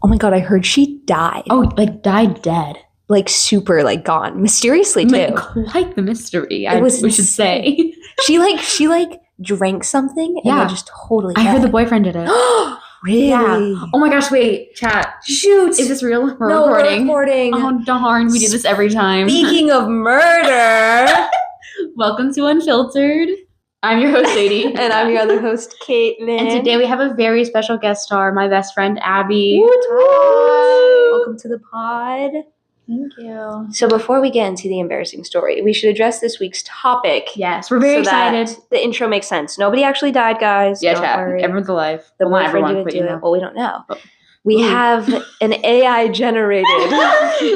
Oh my God, I heard she died. Oh, like died dead. Like super like gone. Mysteriously too. Quite the mystery, we should say. She drank something and then just totally I heard the boyfriend did it. Really? Yeah. Oh my gosh, wait, chat. Shoot. Is this real? We're no, recording. We're recording. Oh darn, we do this every time. Speaking of murder. Welcome to Unfiltered. I'm your host, Sadie. And I'm your other host, Kaitlyn. And today we have a very special guest star, my best friend, Abby. Hi. Welcome to the pod. Thank you. So before we get into the embarrassing story, we should address this week's topic. Yes, we're very excited. That the intro makes sense. Nobody actually died, guys. Yeah, don't chat. worry. Everyone's alive. The well, boyfriend didn't do it. Well, we don't know. We have an AI generated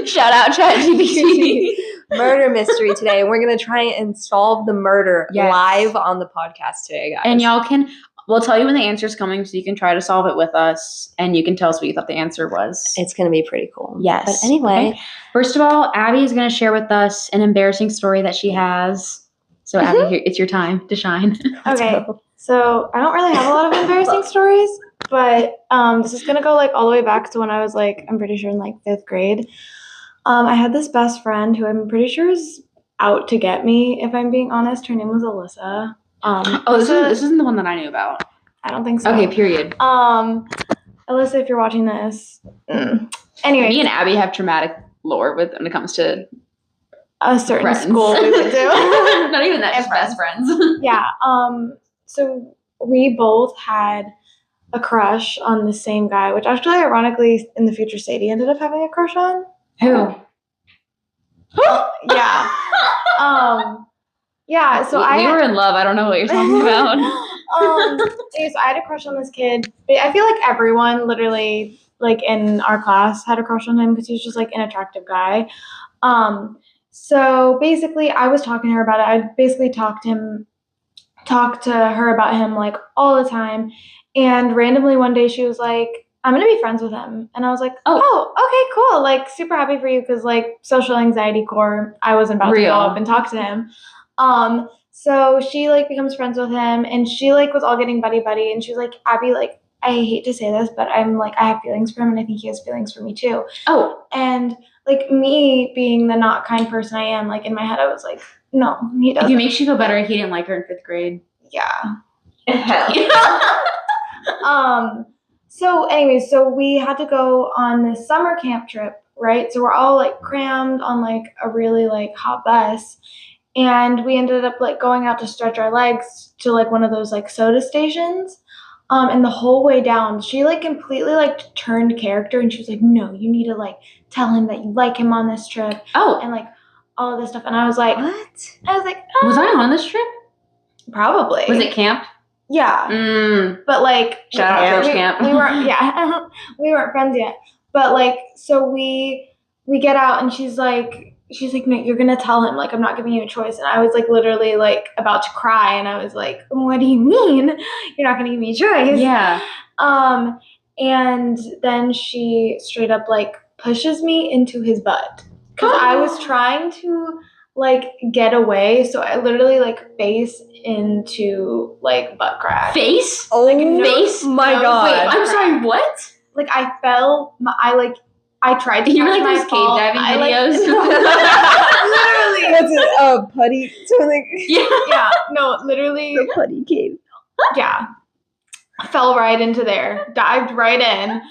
shout out ChatGPT murder mystery today, and we're gonna try and solve the murder live on the podcast today, guys. And we'll tell you when the answer is coming, so you can try to solve it with us, and you can tell us what you thought the answer was. It's gonna be pretty cool. Yes. But anyway, okay. First of all, Abby is gonna share with us an embarrassing story that she has. So Abby, it's your time to shine. Okay. So I don't really have a lot of embarrassing stories, but this is gonna go like all the way back to when I was like, I'm pretty sure in like 5th grade. I had this best friend who I'm pretty sure is out to get me, if I'm being honest. Her name was Alyssa. This isn't the one that I knew about. I don't think so. Okay, period. Alyssa, if you're watching this. Anyway. Me and Abby have traumatic lore when it comes to a certain friends. School we went to. Not even that, just best friends. Yeah. So we both had a crush on the same guy, which actually, ironically, in the future, Sadie ended up having a crush on. Who? Yeah. Yeah. So we were in love. I don't know what you're talking about. So I had a crush on this kid. I feel like everyone, literally, like in our class, had a crush on him because he was just like an attractive guy. So basically, I was talking to her about it. I basically talked to her about him like all the time. And randomly one day she was like, I'm going to be friends with him. And I was like, oh, okay, cool. Like super happy for you because like social anxiety core, I wasn't about to go up and talk to him. So she like becomes friends with him and she like was all getting buddy. And she was like, Abby, like, I hate to say this, but I'm like, I have feelings for him and I think he has feelings for me too. Oh. And like me being the not kind person I am, like in my head, I was like, no, he doesn't. It makes you feel better. He didn't like her in 5th grade. Yeah. So anyways, so we had to go on this summer camp trip, right? So we're all like crammed on like a really like hot bus. And we ended up like going out to stretch our legs to like one of those like soda stations. And the whole way down, she like completely like turned character and she was like, no, you need to like tell him that you like him on this trip. Oh. And like all of this stuff. And I was like, what? I was like, oh. Was I on this trip? Probably. Was it camp? Yeah. But like, shout out church camp. We weren't, we weren't friends yet. But like, so we get out and she's like, no, you're going to tell him, like, I'm not giving you a choice. And I was like, literally like about to cry. And I was like, what do you mean? You're not going to give me a choice? Yeah. And then she straight up like pushes me into his butt. Cause I was trying to like get away. So I literally like face into like butt crack. Face? Oh, like, face? My God. Wait, I'm sorry, what? Like I fell, I tried to you catch like my those fall. cave diving videos? Literally. What's it? Putty? Something. Yeah. No, literally. The putty cave. Yeah. Fell right into there. Dived right in.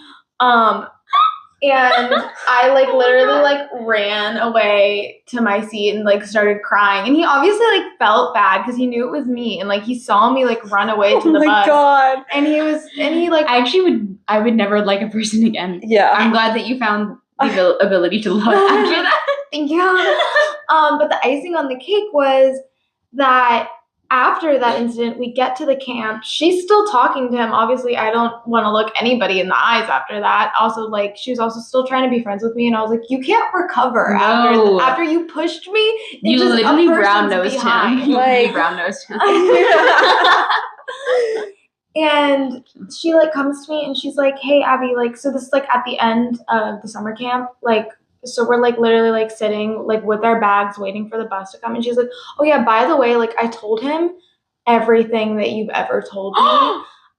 And I like literally like ran away to my seat and like started crying. And he obviously like felt bad because he knew it was me. And like he saw me like run away to the bus. Oh my God. And he like I would never like a person again. Yeah. I'm glad that you found the ability to love after that. Thank you. But the icing on the cake was that after that incident, we get to the camp. She's still talking to him. Obviously, I don't want to look anybody in the eyes after that. Also, like, she was also still trying to be friends with me. And I was like, you can't recover after you pushed me. You literally brown-nosed him. Like, brown-nosed him. And she, like, comes to me and she's like, hey, Abby, like, so this is, like, at the end of the summer camp, like, so we're, like, literally, like, sitting, like, with our bags waiting for the bus to come. And she's like, oh, yeah, by the way, like, I told him everything that you've ever told me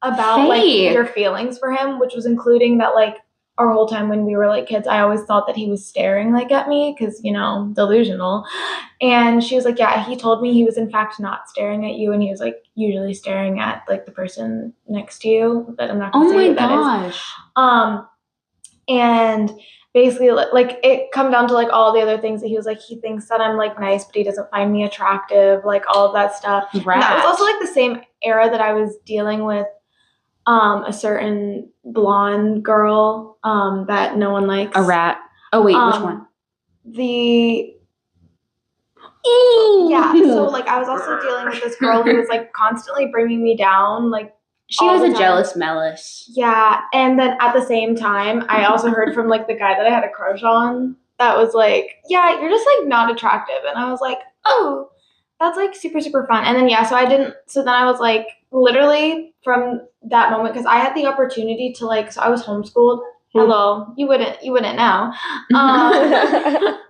about, like, your feelings for him, which was including that, like, our whole time when we were like kids, I always thought that he was staring like at me because, delusional. And she was like, yeah, he told me he was in fact not staring at you, and he was like usually staring at like the person next to you, but I'm not going to say who that is. And basically, like, it come down to like all the other things that he was like, he thinks that I'm like nice, but he doesn't find me attractive, like all of that stuff. Right. And that was also like the same era that I was dealing with a certain blonde girl that no one likes. A rat. Oh wait, which one? Yeah, so like I was also dealing with this girl who was like constantly bringing me down, like she was a jealous Melis. Yeah, and then at the same time, I also heard from like the guy that I had a crush on that was like, yeah, you're just like not attractive, and I was like, oh, that's like super super fun. And then so then I was like, literally from that moment, because I had the opportunity to like, so I was homeschooled. Hello, you wouldn't know.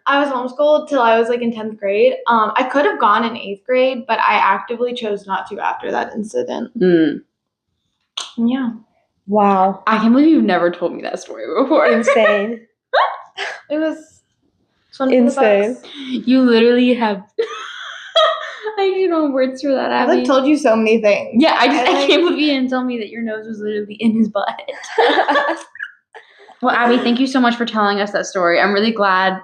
I was homeschooled till I was like in 10th grade. I could have gone in 8th grade, but I actively chose not to after that incident. Yeah. Wow. I can't believe you've never told me that story before. Insane. It was fun. Insane. You literally have I don't know words for that, Abby. I've like told you so many things. Yeah, I can't believe you didn't tell me that your nose was literally in his butt. Well, Abby, thank you so much for telling us that story. I'm really glad.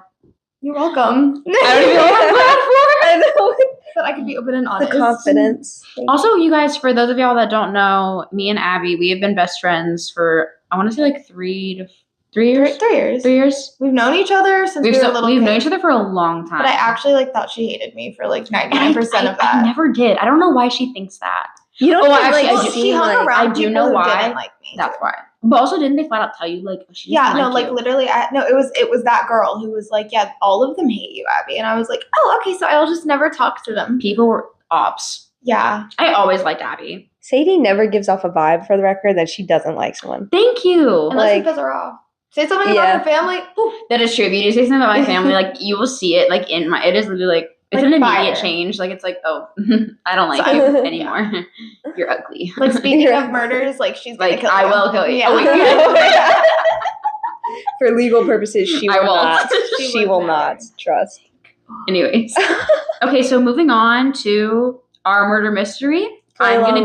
You're welcome. I don't even know what I'm glad for. I know. That I could be open and honest. The confidence. Also, you guys, for those of y'all that don't know, me and Abby, we have been best friends for, I want to say like 3 years. 3 years. 3 years. We've known each other since we were little We've kids. known each other for a long time. But I actually like thought she hated me for like 99% of that. I never did. I don't know why she thinks that. You don't she hung around I do people know who why. didn't like me. That's why. But also, didn't they flat out tell you like she yeah, didn't no, like like you? literally, it was that girl who was like, yeah, all of them hate you, Abby, and I was like, oh, okay, so I'll just never talk to them. People were ops. Yeah, I always liked Abby. Sadie never gives off a vibe, for the record, that she doesn't like someone. Thank you. Unless he does her off. Say something about her family. Ooh. That is true. If you do say something about my family, like you will see it. Like in my, it is literally like it's like an fire. immediate change. Like it's like, oh, I don't like you anymore. You're ugly. Like speaking of murders, like she's gonna like kill I you. will kill you. Yeah. Oh, wait, For legal purposes, she I will won't. not. She will not. Trust. Anyways, okay. So moving on to our murder mystery. I'm gonna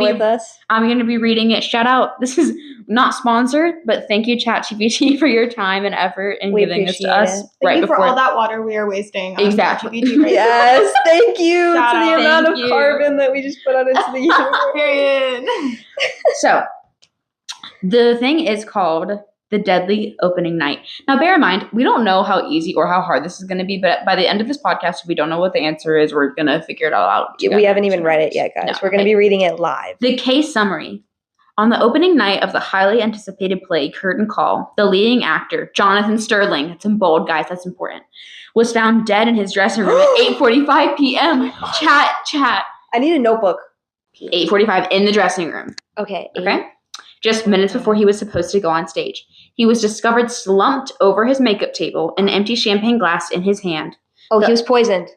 be reading it. Shout out. This is not sponsored, but thank you, ChatGPT, for your time and effort in giving this to us. Thank you for all that water we are wasting on exactly. ChatGPT right yes, thank you Shout to the out. amount Thank of you. carbon that we just put out into the universe. Period. So, the thing is called The Deadly Opening Night. Now, bear in mind, we don't know how easy or how hard this is going to be, but by the end of this podcast, if we don't know what the answer is, we're going to figure it all out together. We haven't even read it yet, guys. No, we're going to be reading it live. The case summary. On the opening night of the highly anticipated play Curtain Call, the leading actor, Jonathan Sterling, that's in bold, guys, that's important, was found dead in his dressing room at 8:45 p.m. Chat. I need a notebook. 8:45 in the dressing room. Okay. Just minutes before he was supposed to go on stage. He was discovered slumped over his makeup table, an empty champagne glass in his hand. Oh, he was poisoned.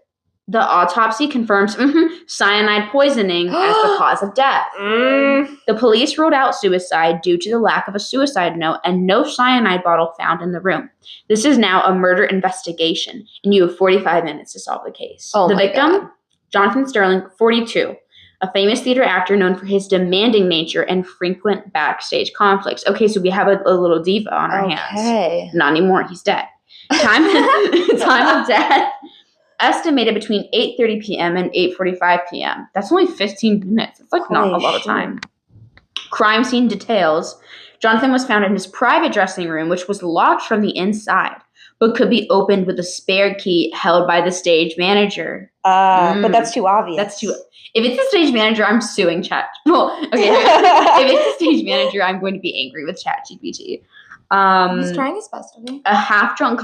The autopsy confirms cyanide poisoning as the cause of death. The police ruled out suicide due to the lack of a suicide note and no cyanide bottle found in the room. This is now a murder investigation, and you have 45 minutes to solve the case. Oh, the my victim, God. Jonathan Sterling, 42. A famous theater actor known for his demanding nature and frequent backstage conflicts. Okay, so we have a little diva on our hands. Not anymore. He's dead. Time of death estimated between 8:30 p.m. and 8:45 p.m. That's only 15 minutes. It's like not a lot of time. Crime scene details. Jonathan was found in his private dressing room, which was locked from the inside, but could be opened with a spare key held by the stage manager. But that's too obvious. If it's the stage manager, I'm suing Chat. Well, okay. If it's the stage manager, I'm going to be angry with ChatGPT. He's trying his best, okay? A half-drunk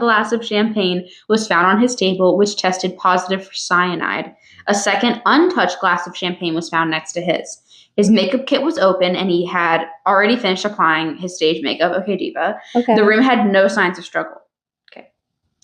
glass of champagne was found on his table, which tested positive for cyanide. A second untouched glass of champagne was found next to his. His makeup kit was open, and he had already finished applying his stage makeup. Okay, diva. Okay. The room had no signs of struggle. Okay.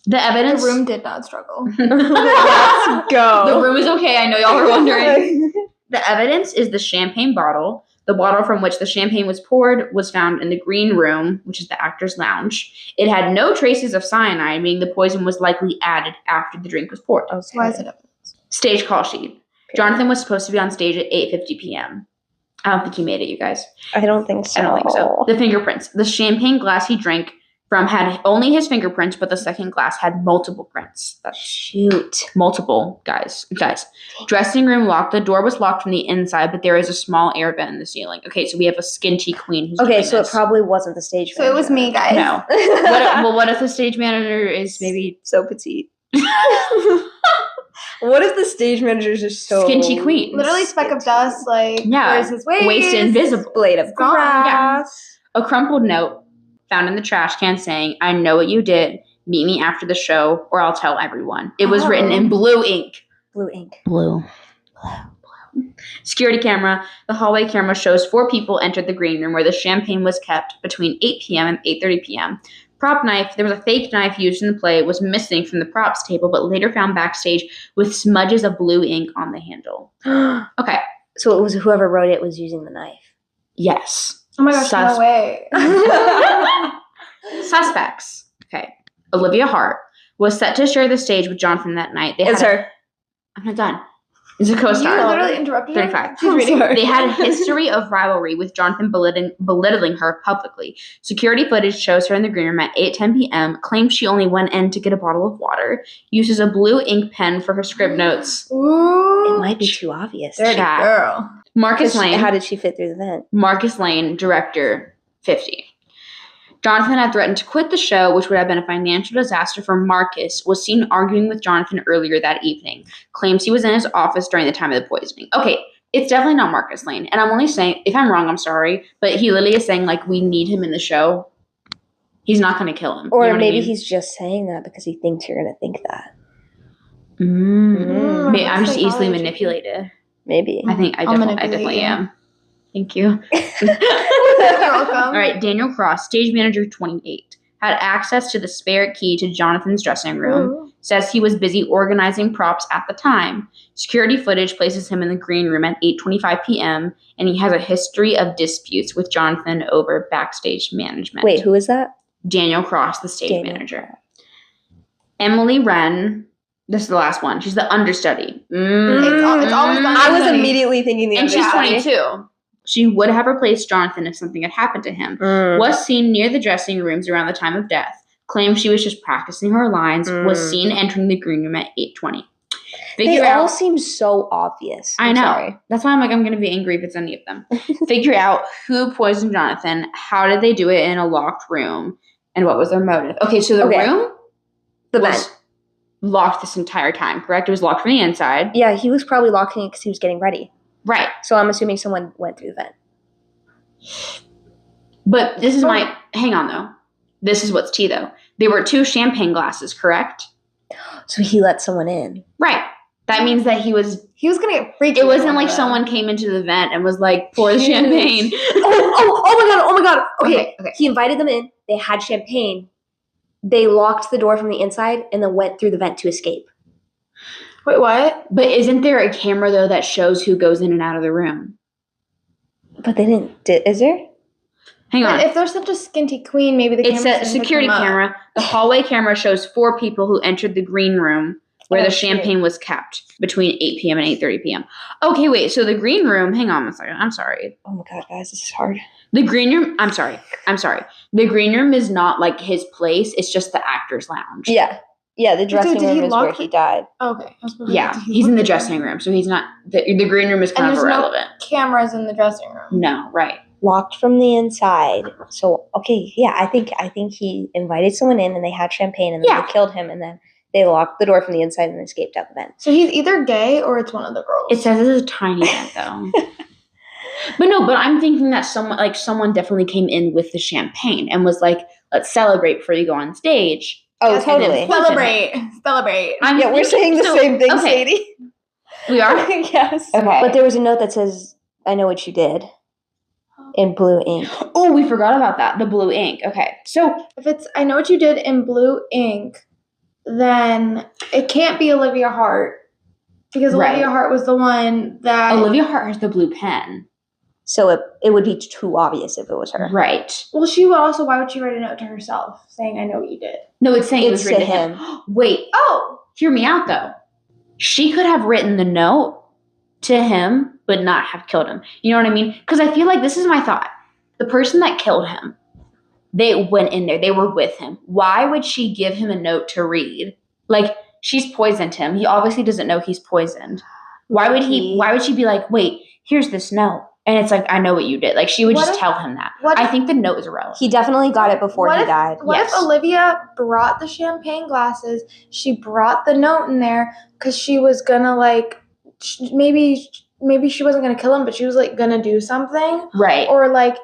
The evidence. The room did not struggle. Let's go. The room is okay. I know y'all were wondering. The evidence is the champagne bottle, The bottle from which the champagne was poured was found in the green room, which is the actor's lounge. It had no traces of cyanide, meaning the poison was likely added after the drink was poured. Okay. Why is it up? Stage call sheet. Jonathan was supposed to be on stage at 8:50 p.m. I don't think he made it, you guys. I don't think so. I don't think so. The fingerprints. The champagne glass he drank from had only his fingerprints, but the second glass had multiple prints. Shoot. Multiple, guys. Dressing room locked. The door was locked from the inside, but there is a small air vent in the ceiling. Okay, so we have a skinty queen who's doing so this. It probably wasn't the stage manager. So it was me, guys. No. What if the stage manager is maybe so petite? What if the stage manager is just so skinty queen? Literally speck of dust, where's his waist invisible. Blade of grass. Yeah. A crumpled note found in the trash can saying, "I know what you did. Meet me after the show or I'll tell everyone." It was written in blue ink. Blue ink. Blue. Security camera. The hallway camera shows 4 people entered the green room where the champagne was kept between 8 p.m. and 8:30 p.m. Prop knife. There was a fake knife used in the play. It was missing from the props table, but later found backstage with smudges of blue ink on the handle. Okay. So it was whoever wrote it was using the knife. Yes. Oh my gosh, no way. Suspects. Okay. Olivia Hart was set to share the stage with Jonathan that night. It's her. I'm not done. It's a co-star. You literally interrupted her. 35. She's reading. They had a history of rivalry with Jonathan belittling her publicly. Security footage shows her in the green room at 8:10 p.m., claims she only went in to get a bottle of water, uses a blue ink pen for her script notes. Ooh. It might be too obvious. Dirty girl. Marcus Lane. How did she fit through the vent? Marcus Lane, director, 50. Jonathan had threatened to quit the show, which would have been a financial disaster for Marcus, was seen arguing with Jonathan earlier that evening. Claims he was in his office during the time of the poisoning. Okay, it's definitely not Marcus Lane. And I'm only saying, if I'm wrong, I'm sorry. But he literally is saying, we need him in the show. He's not going to kill him. Or you know maybe he's just saying that because he thinks you're going to think that. I'm just easily manipulated. Maybe. I definitely am. Thank you. You're welcome. All right, Daniel Cross, stage manager 28, had access to the spare key to Jonathan's dressing room. Ooh. Says he was busy organizing props at the time. Security footage places him in the green room at 8:25 p.m., and he has a history of disputes with Jonathan over backstage management. Wait, who is that? Daniel Cross, the stage manager. Emily Wren. This is the last one. She's the understudy. It's always the I was immediately thinking the understudy. And she's 22. She would have replaced Jonathan if something had happened to him. Was seen near the dressing rooms around the time of death. Claimed she was just practicing her lines. Was seen entering the green room at 8:20. They all seem so obvious. I know. Sorry. That's why I'm going to be angry if it's any of them. Figure out who poisoned Jonathan. How did they do it in a locked room? And what was their motive? Okay, so the room was locked this entire time, correct? It was locked from the inside. Yeah, he was probably locking it because he was getting ready. Right. So I'm assuming someone went through the vent. But this is hang on though. This is what's tea though. There were 2 champagne glasses, correct? So he let someone in. Right. That means that he was going to get freaky. It wasn't like someone came into the vent and was like, pour the champagne. Oh my god. Okay. He invited them in. They had champagne. They locked the door from the inside and then went through the vent to escape. Wait, what? But isn't there a camera, though, that shows who goes in and out of the room? But they didn't. Is there? Hang on. If there's such a skinty queen, maybe the camera. It's a security camera. The hallway camera shows 4 people who entered the green room where the champagne was kept between 8 p.m. and 8:30 p.m. Okay, wait. So the green room. Hang on a second. I'm sorry. Oh my god, guys, this is hard. The green room. I'm sorry. The green room is not like his place. It's just the actor's lounge. Yeah. Yeah, the dressing room is where he died. Okay. Yeah, he's in the dressing room, so he's not. The green room is kind of irrelevant. No cameras in the dressing room. No, right. Locked from the inside. So okay, yeah, I think he invited someone in and they had champagne and then they killed him and then they locked the door from the inside and escaped out the vent. So he's either gay or it's one of the girls. It says it's a tiny vent though. But I'm thinking that someone definitely came in with the champagne and was like, let's celebrate before you go on stage. Oh, totally. Celebrate. We're saying the same thing, Sadie. We are? Yes. Okay. But there was a note that says, I know what you did. In blue ink. Oh, we forgot about that. The blue ink. Okay. So if it's I know what you did in blue ink, then it can't be Olivia Hart. Because Olivia Hart was the one that Olivia Hart has the blue pen. So it would be too obvious if it was her. Right. Well, she would also, why would she write a note to herself saying, I know what you did? No, it's saying it was It's written to to him. Wait. Oh, hear me out, though. She could have written the note to him, but not have killed him. You know what I mean? Because I feel like this is my thought. The person that killed him, they went in there. They were with him. Why would she give him a note to read? Like, she's poisoned him. He obviously doesn't know he's poisoned. Why would she be like, wait, here's this note? And it's like, I know what you did. Like, she would just tell him that. I think the note is irrelevant. He definitely got it before he died. What if Olivia brought the champagne glasses? She brought the note in there because she was gonna, like, maybe she wasn't gonna kill him, but she was, like, gonna do something. Right. Or, like,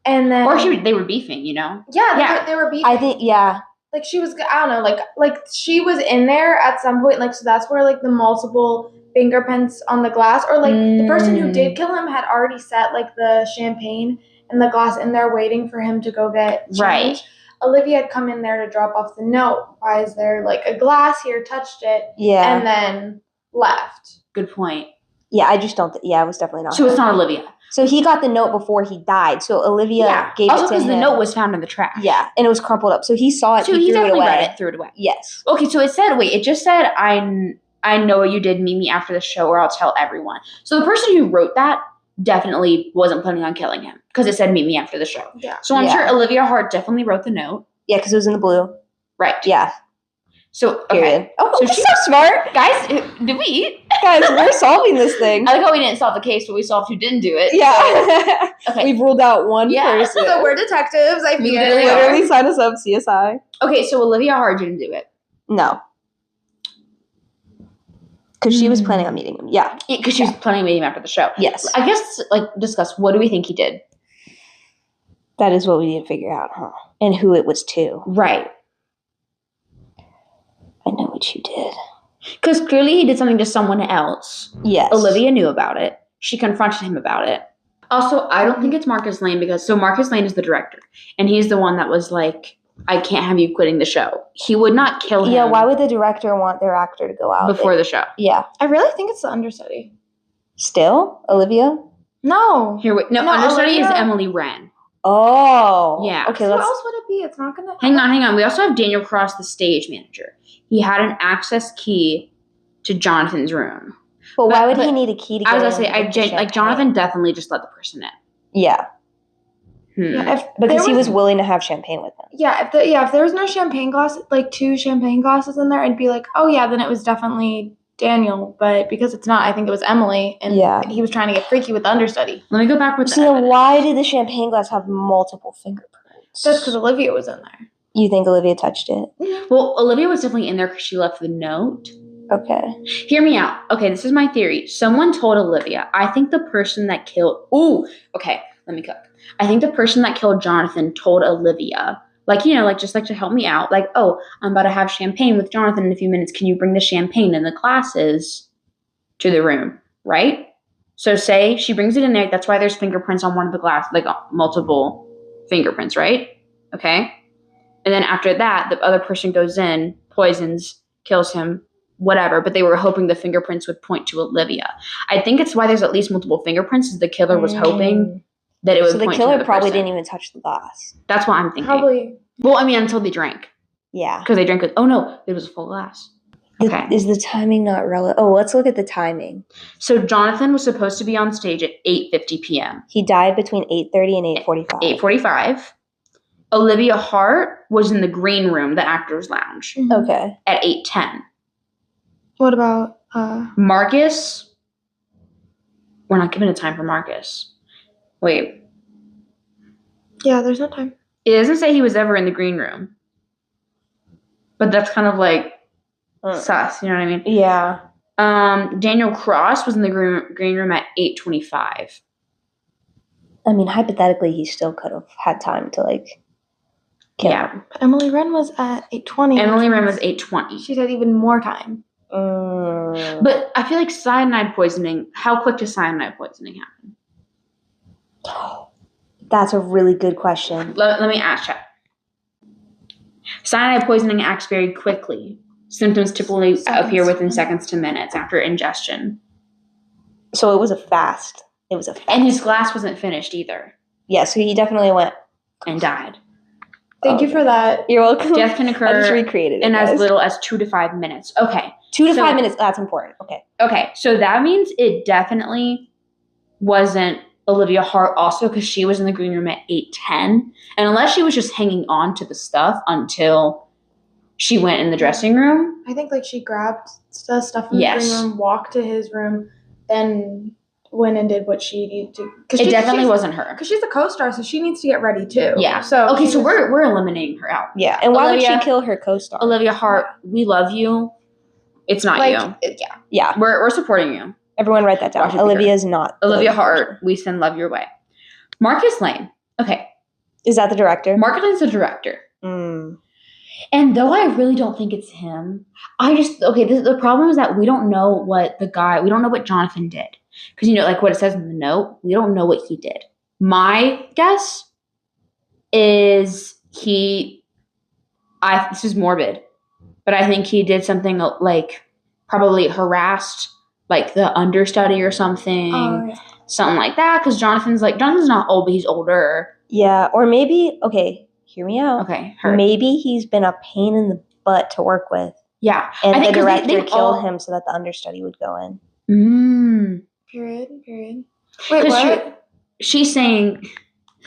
and then... Or they were beefing, you know? Yeah, they were beefing. I think, yeah. Like, she was, I don't know, like she was in there at some point, like, so that's where, like, the multiple fingerprints on the glass, or, like, the person who did kill him had already set, like, the champagne and the glass in there waiting for him to go get changed. Right. Olivia had come in there to drop off the note. Why is there, like, a glass here, touched it, and then left. Good point. Yeah, I just don't it was definitely not So it's not Olivia. So he got the note before he died. So Olivia gave it to him. Also because the note was found in the trash. Yeah, and it was crumpled up. So he saw it, so he definitely read it, threw it away. Yes. Okay, so it just said, I know what you did, meet me after the show or I'll tell everyone. So the person who wrote that definitely wasn't planning on killing him because it said meet me after the show. Yeah. So I'm sure Olivia Hart definitely wrote the note. Yeah, because it was in the blue. Right. Yeah. So, period. Oh, so she's so smart. Guys, did we eat? Guys, we're solving this thing. I like how we didn't solve the case, but we solved who didn't do it. Yeah. So. Okay. We've ruled out one person. So we're detectives. I mean, literally sign us up, CSI. Okay, so Olivia Hart didn't do it. No. Because she was planning on meeting him. Yeah. Because she was planning on meeting him after the show. Yes. I guess, discuss, what do we think he did? That is what we need to figure out, huh? And who it was to. Right. I know what you did. Because clearly he did something to someone else. Yes. Olivia knew about it. She confronted him about it. Also, I don't think it's Marcus Lane so Marcus Lane is the director. And he's the one that was like, I can't have you quitting the show. He would not kill him. Yeah, why would the director want their actor to go out? Before the show. Yeah. I really think it's the understudy. Still? Understudy is Emily Wren. Oh. Yeah. Okay, who else would it be? It's not going to... Hang on. We also have Daniel Cross, the stage manager. He had an access key to Jonathan's room. But why would he need a key to get in? I was going to say, Jonathan definitely just let the person in. Yeah. Yeah, because he was willing to have champagne with him. Yeah, if there was no champagne glass, like 2 champagne glasses in there, I'd be like, oh yeah, then it was definitely Daniel. But because it's not, I think it was Emily, and he was trying to get freaky with the understudy. Let me go back with So then why did the champagne glass have multiple fingerprints? That's because Olivia was in there. You think Olivia touched it? Well, Olivia was definitely in there because she left the note. Okay. Hear me out. Okay, this is my theory. Someone told Olivia, I think the person that killed... Ooh, okay, let me cook. I think the person that killed Jonathan told Olivia, just to help me out, oh, I'm about to have champagne with Jonathan in a few minutes. Can you bring the champagne and the glasses to the room, right? So say she brings it in there. That's why there's fingerprints on one of the glasses, multiple fingerprints, right? Okay. And then after that, the other person goes in, poisons, kills him, whatever, but they were hoping the fingerprints would point to Olivia. I think it's why there's at least multiple fingerprints, is the killer was hoping that it would point to the killer probably person. didn't even touch the glass. That's what I'm thinking. Probably. Well, I mean, until they drank. Yeah. Because they drank it. Oh, no, it was a full glass. Okay. Is the timing not relevant? Oh, let's look at the timing. So Jonathan was supposed to be on stage at 8:50 p.m. He died between 8:30 and 8:45. 8:45. Olivia Hart was in the green room, the actor's lounge. Mm-hmm. Okay. At 8:10. What about Marcus? We're not given a time for Marcus. Wait. Yeah, there's no time. It doesn't say he was ever in the green room. But that's kind of sus, you know what I mean? Yeah. Daniel Cross was in the green room at 8:25. I mean, hypothetically, he still could have had time to kill him. But Emily Wren was at 8:20. Emily Wren was 8:20. She had even more time. But I feel like cyanide poisoning, how quick does cyanide poisoning happen? That's a really good question. Let me ask you. Cyanide poisoning acts very quickly. Symptoms typically appear within seconds to minutes after ingestion. So it was a fast It was a fact. And his glass wasn't finished either. Yeah, so he definitely went and died. Thank you for that. You're welcome. Death can occur I just recreated it, in guys. as little as 2 to 5 minutes. Okay. 2 to 5 minutes. That's important. Okay. So that means it definitely wasn't Olivia Hart also because she was in the green room at 8:10. And unless she was just hanging on to the stuff until she went in the dressing room. I think like she grabbed the stuff in the green room, walked to his room, then went and did what she needed to. It definitely wasn't her. Because she's a co-star, so she needs to get ready too. Yeah. So okay, so we're eliminating her out. Yeah. And why would she kill her co-star? Olivia Hart, we love you. It's not you. Yeah. We're supporting you. Everyone write that down. Olivia's not. Olivia Hart, we send love your way. Marcus Lane. Okay. Is that the director? Marcus Lane's the director. And though I really don't think it's him, the problem is that we don't know what Jonathan did. Because, like what it says in the note, we don't know what he did. My guess is this is morbid, but I think he did something like probably harassed like the understudy or something, something like that. Because Jonathan's not old, but he's older. Yeah, or maybe, hear me out. Okay, maybe he's been a pain in the butt to work with. Yeah. And the director killed him so that the understudy would go in. Period. Wait, what? She's saying.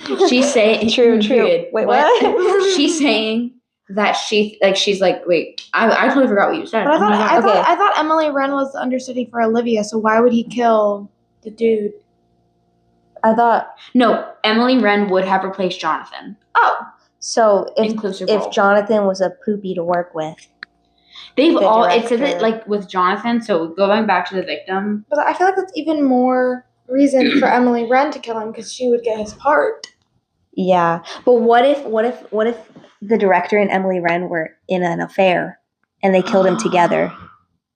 True. Period. Wait, what? She's saying that she's like, wait, I totally forgot what you said. But I thought Emily Wren was the understudy for Olivia, so why would he kill the dude? No, Emily Wren would have replaced Jonathan. Oh. So if Jonathan was a poopy to work with. It said it like with Jonathan, so going back to the victim. But I feel like that's even more reason for Emily Wren to kill him because she would get his part. Yeah. But what if the director and Emily Wren were in an affair and they killed him together?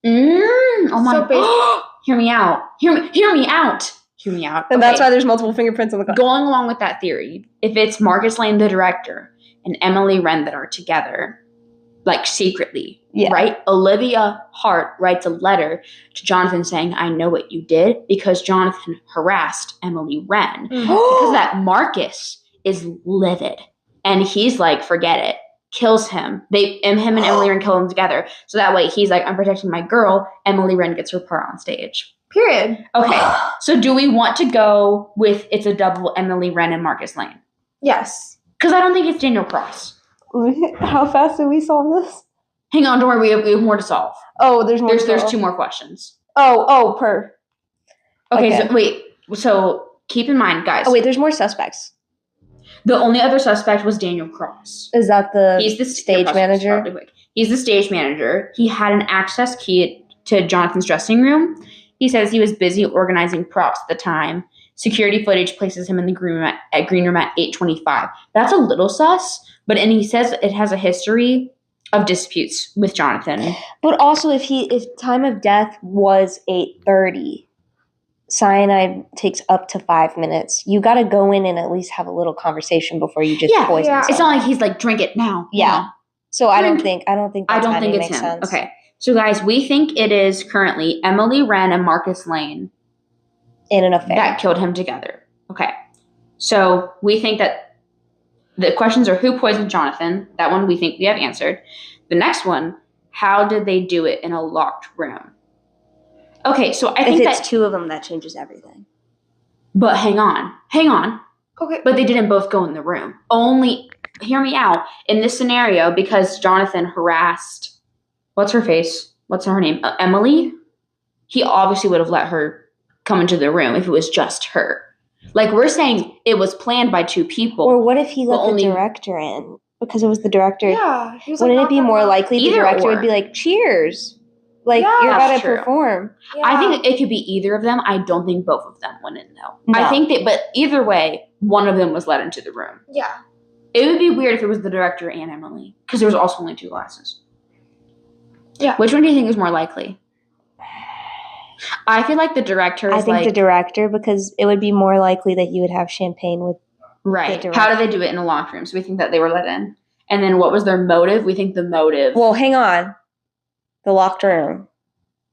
Oh my god. Hear me out. Hear me out. And that's why there's multiple fingerprints on the car. Going along with that theory, if it's Marcus Lane, the director, and Emily Wren that are together, like secretly, right? Olivia Hart writes a letter to Jonathan saying, I know what you did because Jonathan harassed Emily Wren. Because that Marcus is livid. And he's like, forget it. Kills him. Him and Emily Wren kill him together. So that way he's like, I'm protecting my girl. Emily Wren gets her part on stage. Period. Okay. So do we want to go with it's a double Emily Wren and Marcus Lane? Yes. Because I don't think it's Daniel Cross. How fast did we solve this? Hang on, don't worry, we have more to solve. Oh, there's more. There's 2 more questions. Okay, so keep in mind, guys. Oh wait, there's more suspects. The only other suspect was Daniel Cross. Is that he's the stage manager? He's the stage manager. He had an access key to Jonathan's dressing room. He says he was busy organizing props at the time. Security footage places him in the green room at 8:25. That's a little sus, and he says it has a history of disputes with Jonathan. But also, if time of death was 8:30, cyanide takes up to 5 minutes. You got to go in and at least have a little conversation before you just poison someone. It's not like he's like, drink it now. Yeah. So I don't think it's him. Sense. Okay. So guys, we think it is currently Emily Wren and Marcus Lane in an affair that killed him together. Okay. So we think that the questions are who poisoned Jonathan? That one we think we have answered. The next one, how did they do it in a locked room? Okay, so I think if it's 2 of them, that changes everything. But hang on. Okay. But they didn't both go in the room. Hear me out. In this scenario, because Jonathan harassed, what's her name? Emily? He obviously would have let her come into the room if it was just her. Like, we're saying it was planned by 2 people. Or what if he let the director in? Because it was the director. Yeah. Wouldn't it be more likely the director would be like, cheers? Like, you're about to perform. Yeah. I think it could be either of them. I don't think both of them went in, though. No. I think but either way, one of them was let into the room. Yeah. It would be weird if it was the director and Emily, because there was also only 2 glasses. Yeah. Which one do you think is more likely? I feel like the director I think the director, because it would be more likely that you would have champagne with right. How did they do it in a locked room? So we think that they were let in. And then what was their motive? We think the motive. Well, hang on. The locked room.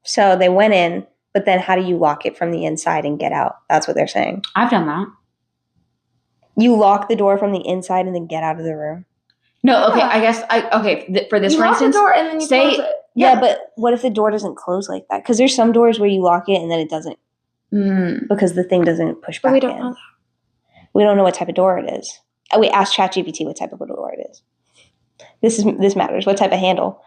So they went in, But then how do you lock it from the inside and get out? That's what they're saying. I've done that. You lock the door from the inside and then get out of the room? No, okay, I guess, for this, for instance, lock the door and then you close it. Yeah, but what if the door doesn't close like that? Because there's some doors where you lock it and then it doesn't. Because the thing doesn't push back in. But we don't know that. We don't know what type of door it is. We asked ChatGPT what type of door it is. This matters. What type of handle?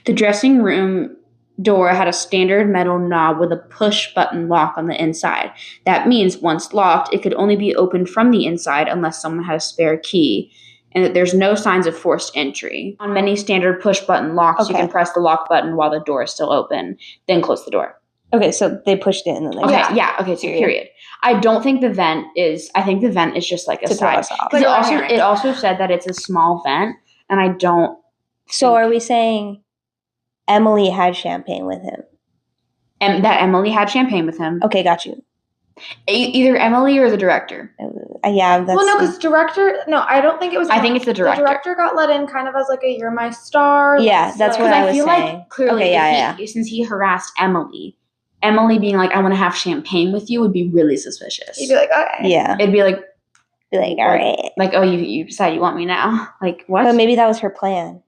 The dressing room door had a standard metal knob with a push button lock on the inside. That means once locked, it could only be opened from the inside unless someone had a spare key, and that there's no signs of forced entry. On many standard push button locks, you can press the lock button while the door is still open, then close the door. Okay, so they pushed it and then they okay, so period. I don't think the vent is, I think the vent is just like a side. But it also said that it's a small vent, and I don't. So are we saying Emily had champagne with him? And that Emily had champagne with him. Okay, got you. Either Emily or the director. Yeah, that's... Well, no, because director... No, I don't think it was... I think it's the director. The director got let in kind of as like a you're my star. Yeah, that's what I was saying. Like clearly, since he harassed Emily being like, I want to have champagne with you would be really suspicious. He'd be like, okay. Yeah. It'd be like, all right. Like, oh, you decide you want me now? Like, what? But maybe that was her plan.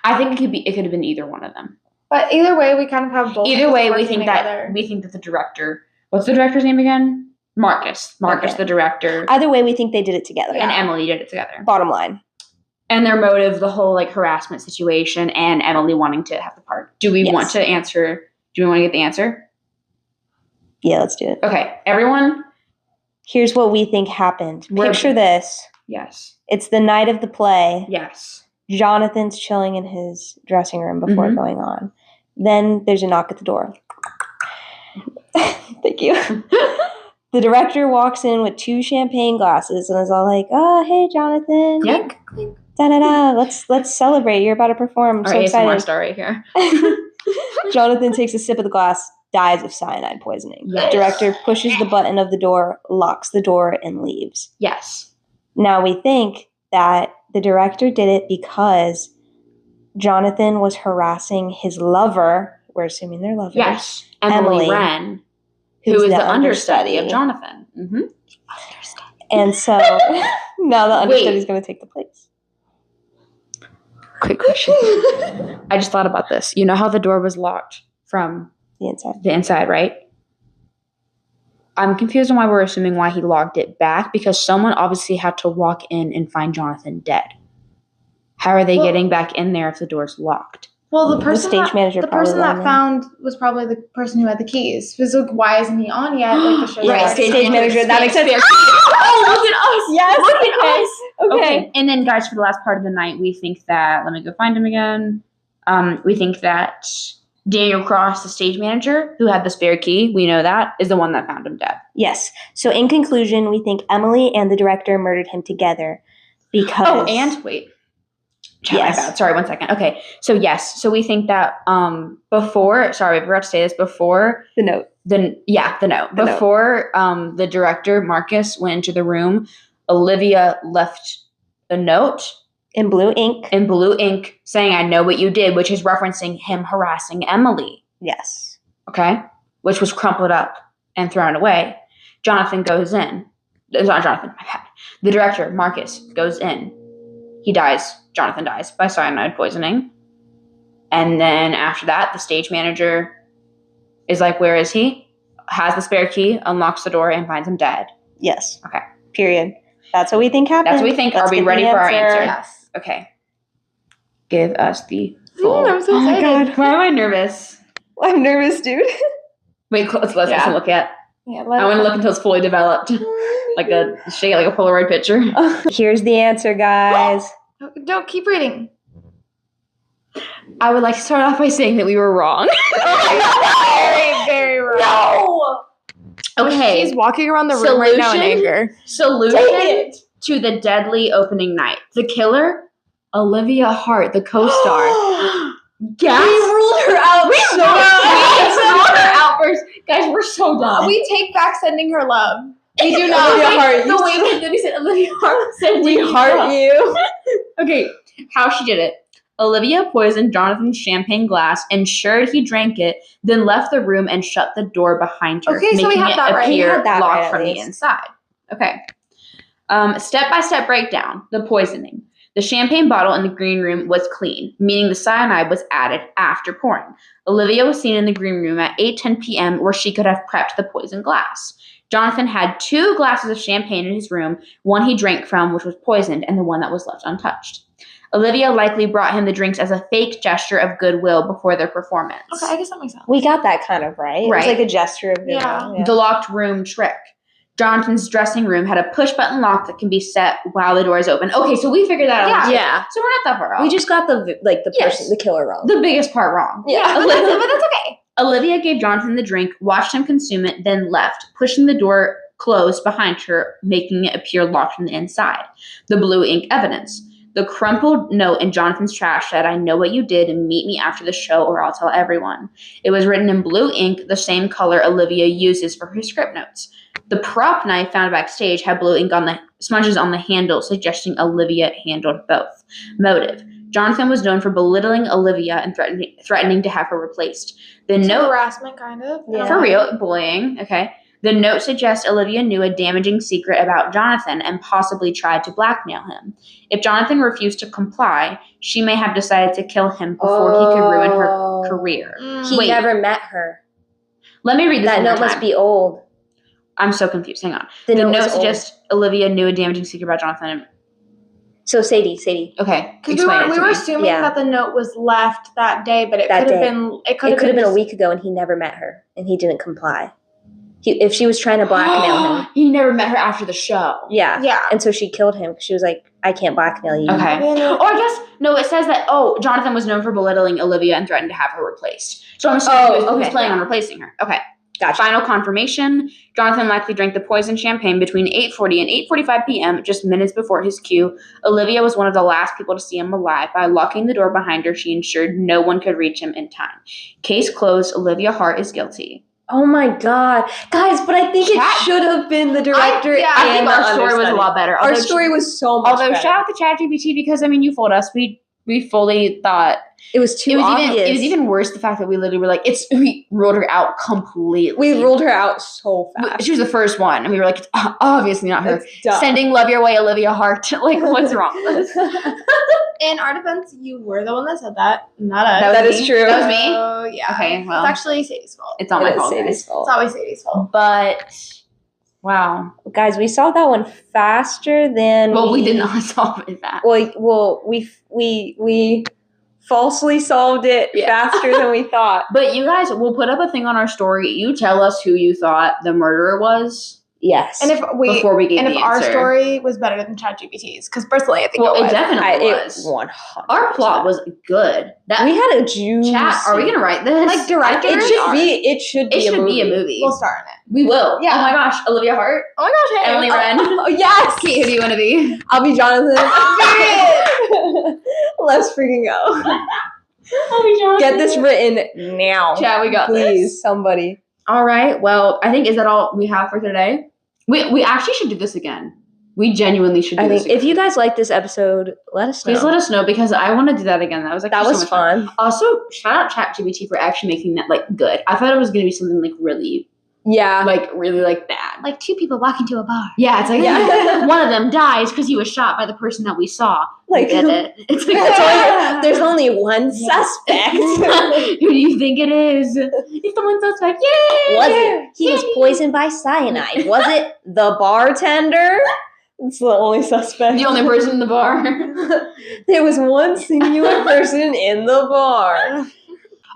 I think it could have been either one of them. But either way, we kind of have both. Either way, we think that the director... What's the director's name again? Marcus, the director. Either way, we think they did it together. And Emily did it together. Bottom line. And their motive, the whole like harassment situation and Emily wanting to have the part. Do we want to answer? Do we want to get the answer? Yeah, let's do it. Okay, everyone. Here's what we think happened. Picture this. Yes. It's the night of the play. Yes. Jonathan's chilling in his dressing room before going on. Then there's a knock at the door. Thank you. The director walks in with 2 champagne glasses and is all like, "Oh, hey, Jonathan. Yep. Da-da-da. Let's celebrate. You're about to perform. I'm so excited." ASMR star right here. Jonathan takes a sip of the glass, dies of cyanide poisoning. Yes. The director pushes the button of the door, locks the door, and leaves. Yes. Now we think that the director did it because Jonathan was harassing his lover. We're assuming they're lovers. Yes. Emily Wren, who is the understudy of Jonathan. Mm-hmm. And so now the understudy is going to take the place. Quick question. I just thought about this. You know how the door was locked from the inside? The inside, right? I'm confused on why we're assuming why he locked it back, because someone obviously had to walk in and find Jonathan dead. How are they getting back in there if the door's locked? Well, the person that found was probably the person who had the keys. Because like, why isn't he on yet? Like the show. Right, stage manager. That makes sense. Oh, look at us! Yes. Look at us. Okay. And then, guys, for the last part of the night, we think that. Let me go find him again. We think that Daniel Cross, the stage manager who had the spare key, we know that, is the one that found him dead. Yes. So in conclusion, we think Emily and the director murdered him together because. Oh, and wait. Yes. Sorry, 1 second. Okay. So yes. So we think that before, sorry, we forgot to say this, before the note. The note. Before the director, Marcus, went into the room, Olivia left a note. In blue ink. Saying, "I know what you did," which is referencing him harassing Emily. Yes. Okay. Which was crumpled up and thrown away. Jonathan goes in. It's not Jonathan, my bad. The director, Marcus, goes in. He dies. Jonathan dies by cyanide poisoning. And then after that, the stage manager is like, where is he? Has the spare key, unlocks the door, and finds him dead. Yes. Okay. Period. That's what we think happened. That's what we think. Let's Are we ready for our answer? Yes. Okay. Give us the full. I'm so excited. Oh my God. Why am I nervous? I'm nervous, dude. Wait, let's look at. Yeah, I want to look until it's fully developed. Like a Polaroid picture. Here's the answer, guys. Don't keep reading. I would like to start off by saying that we were wrong. Very, very wrong. No! Okay. She's walking around the room right now in anger. Solution to the deadly opening night. The killer, Olivia Hart, the co-star. We ruled her out so out first. Guys, we're so dumb. We take back sending her love. We do Olivia not. Hart. The way that we said Olivia Hart said We heart you. Okay, how she did it. Olivia poisoned Jonathan's champagne glass, ensured he drank it, then left the room and shut the door behind her, Okay, so we making had it that right. We appear had that locked right, from the inside. Okay. Step-by-step breakdown. The poisoning. The champagne bottle in the green room was clean, meaning the cyanide was added after pouring. Olivia was seen in the green room at 8:10 p.m. where she could have prepped the poisoned glass. Jonathan had 2 glasses of champagne in his room, one he drank from, which was poisoned, and the one that was left untouched. Olivia likely brought him the drinks as a fake gesture of goodwill before their performance. Okay, I guess that makes sense. We got that kind of right. It was like a gesture of goodwill. Yeah. The locked room trick. Jonathan's dressing room had a push-button lock that can be set while the door is open. Okay, so we figured that out. Yeah. So we're not that far off. We just got the person, the killer wrong. The biggest part wrong. Yeah, but that's okay. Olivia gave Jonathan the drink, watched him consume it, then left, pushing the door closed behind her, making it appear locked from the inside. The blue ink evidence. The crumpled note in Jonathan's trash said, "I know what you did and meet me after the show or I'll tell everyone." It was written in blue ink, the same color Olivia uses for her script notes. The prop knife found backstage had blue ink on the smudges on the handle, suggesting Olivia handled both. Motive. Jonathan was known for belittling Olivia and threatening to have her replaced. The note harassment, kind of. Yeah. For real, bullying. Okay. The note suggests Olivia knew a damaging secret about Jonathan and possibly tried to blackmail him. If Jonathan refused to comply, she may have decided to kill him before he could ruin her career. He never met her. Let me read this. That note must be old. I'm so confused. Hang on. The note note suggests Olivia knew a damaging secret about Jonathan. So Sadie. Okay. Because we were assuming that the note was left that day, but it could have been. It could have been a week ago, and he never met her, and he didn't comply. If she was trying to blackmail him, he never met her after the show. Yeah. And so she killed him because she was like, "I can't blackmail you." Okay. I guess no. It says that Jonathan was known for belittling Olivia and threatened to have her replaced. So I'm assuming he was planning on replacing her. Okay. Gotcha. Final confirmation. Jonathan likely drank the poisoned champagne between 8:40 and 8:45 p.m., just minutes before his cue. Olivia was one of the last people to see him alive. By locking the door behind her, she ensured no one could reach him in time. Case closed. Olivia Hart is guilty. Oh my God. Guys, but I think it should have been the director. I think our story was a lot better. Our story was so much better. Shout out to ChatGPT because, you fooled us. We fully thought it was too obvious. It was even worse the fact that we literally were like, we ruled her out completely. We ruled her out so fast. She was the first one, and we were like, it's obviously not her. Sending love your way, Olivia Hart. Like, what's wrong with this? In our defense, you were the one that said that, not us. That is true. That was me? Oh, yeah. Okay, well. It's actually Sadie's fault. It's not my fault. It's always Sadie's fault. But, wow. Guys, we solved that one faster than we did not solve it that. Well, we falsely solved it faster than we thought. But you guys, we'll put up a thing on our story. You tell us who you thought the murderer was. Yes. And if our answer. story was better than ChatGPT's, because personally I think it definitely was. 100%. Our plot was good. We had a juice. Chat, are we gonna write this? Like directors? It should be a movie. We'll star in it. We will. Yeah. Oh my gosh, Olivia Hart. Oh my gosh, hey. Emily Wren. Oh yes. Kate, who do you want to be? I'll be Jonathan. Let's freaking go. I'll be Jonathan. Get this written now. Chat, we got this. Please, somebody. All right. Well, I think is that all we have for today? We actually should do this again. We genuinely should do this again. If you guys like this episode, let us know. Please let us know because I want to do that again. That was that was so fun. Also, shout out ChatGPT for actually making that good. I thought it was going to be something really really bad. Like 2 people walk into a bar. Yeah, it's one of them dies because he was shot by the person that we saw. It's there's only one suspect. Who do you think it is? It's the one suspect. Yay! Was it? He was poisoned by cyanide. Was it the bartender? It's the only suspect. The only person in the bar. There was one singular person in the bar.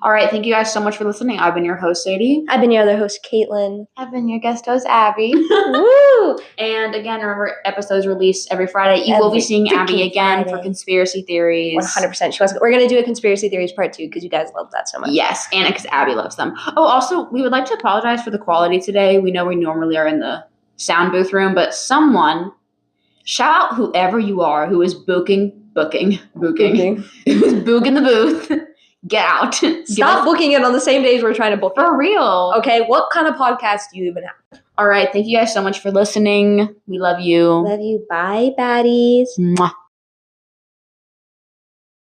All right, thank you guys so much for listening. I've been your host, Sadie. I've been your other host, Kaitlyn. I've been your guest host, Abby. Woo! And again, remember, episodes released every Friday. You will be seeing Abby again for conspiracy theories. 100%. We're going to do a conspiracy theories part 2 because you guys love that so much. Yes, and because Abby loves them. Oh, also, we would like to apologize for the quality today. We know we normally are in the sound booth room, but someone, shout out whoever you are who is booking, who is booking the booth. Get out. Stop booking it on the same days we're trying to book it. For real. Okay, what kind of podcast do you even have? All right, thank you guys so much for listening. We love you. Love you. Bye, baddies. Mwah.